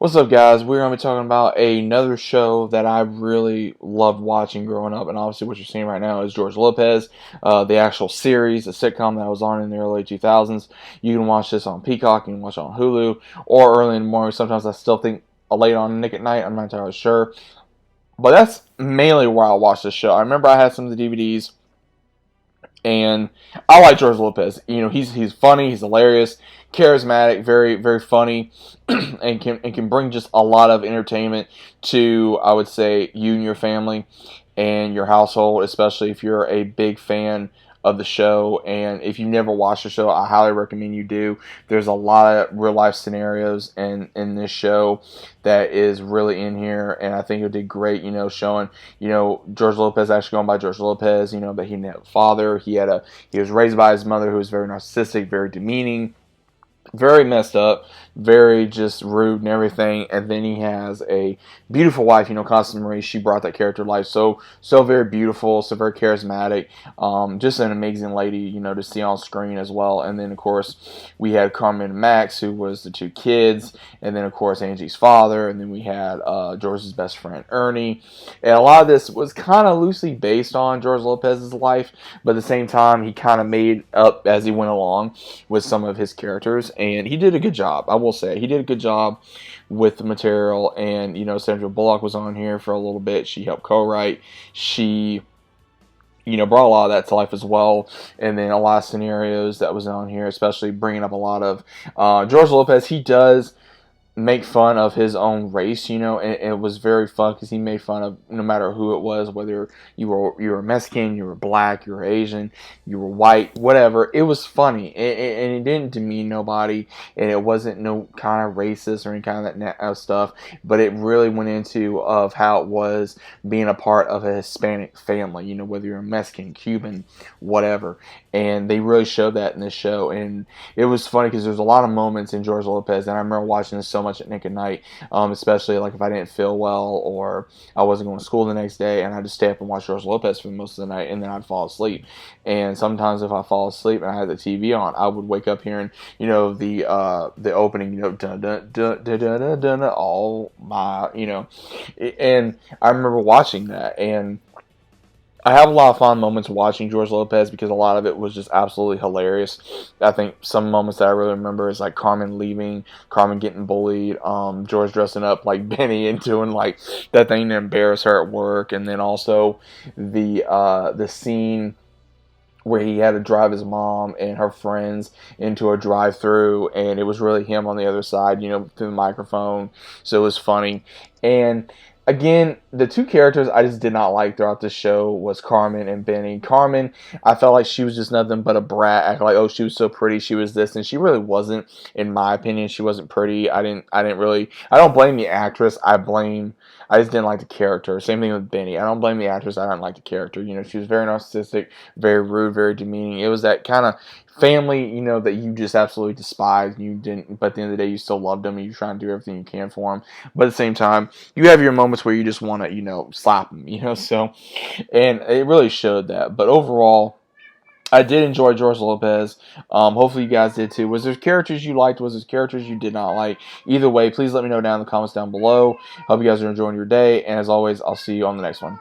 What's up, guys? We're going to be talking about another show that I really loved watching growing up, and obviously what you're seeing right now is George Lopez, the actual series, the sitcom that was on in the early 2000s. You can watch this on Peacock, you can watch it on Hulu, or early in the morning. Sometimes I still think late on Nick at Night. I'm not entirely sure, but that's mainly where I watched this show. I remember I had some of the DVDs. And I like George Lopez. You know, he's funny, he's hilarious, charismatic, very funny, and can bring just a lot of entertainment to, I would say, you and your family and your household, especially if you're a big fan of the show. And if you never watched the show, I highly recommend you do. There's a lot of real life scenarios in this show that is really in here, and I think it did great. You know, showing George Lopez, actually going by George Lopez. You know that he didn't have a father. He was raised by his mother, who was very narcissistic, very demeaning, very messed up, very just rude and everything. And then he has a beautiful wife, Constance Marie. She brought that character to life. So very beautiful, so very charismatic. Just an amazing lady, to see on screen as well. And then of course we had Carmen and Max, who was the two kids, and then of course Angie's father, and then we had George's best friend Ernie. And a lot of this was kind of loosely based on George Lopez's life, but at the same time he kind of made up as he went along with some of his characters. And he did a good job, I will say. He did a good job with the material. And, Sandra Bullock was on here for a little bit. She helped co-write. She, brought a lot of that to life as well. And then a lot of scenarios that was on here, especially bringing up a lot of George Lopez. He does make fun of his own race, and it was very fun because he made fun of no matter who it was, whether you were Mexican, you were black, you were Asian, you were white, whatever. It was funny, and it didn't demean nobody, and it wasn't no kind of racist or any kind of that stuff. But it really went into of how it was being a part of a Hispanic family, whether you're a Mexican, Cuban, whatever. And they really showed that in this show, and it was funny because there's a lot of moments in George Lopez, and I remember watching this so much at Nick at Night, especially like if I didn't feel well or I wasn't going to school the next day, and I'd just stay up and watch George Lopez for most of the night, and then I'd fall asleep. And sometimes if I fall asleep and I had the TV on, I would wake up hearing, the opening, dun dun dun dun dun dun dun, all my, and I remember watching that. And I have a lot of fun moments watching George Lopez because a lot of it was just absolutely hilarious. I think some moments that I really remember is like Carmen leaving, Carmen getting bullied, George dressing up like Benny and doing like that thing to embarrass her at work, and then also the scene where he had to drive his mom and her friends into a drive-through, and it was really him on the other side, through the microphone. So it was funny. And again, the two characters I just did not like throughout this show was Carmen and Benny. Carmen, I felt like she was just nothing but a brat, acting like, oh, she was so pretty, she was this, and she really wasn't. In my opinion, she wasn't pretty. I don't blame the actress. I just didn't like the character. Same thing with Benny. I don't blame the actress. I didn't like the character. She was very narcissistic, very rude, very demeaning. It was that kind of family, that you just absolutely despised. You didn't, but at the end of the day, you still loved them, and you're trying to do everything you can for them. But at the same time, you have your moments where you just want to, slap them, so, and it really showed that. But overall, I did enjoy George Lopez. Hopefully you guys did too. Was there characters you liked? Was there characters you did not like? Either way, please let me know down in the comments down below. Hope you guys are enjoying your day. And as always, I'll see you on the next one.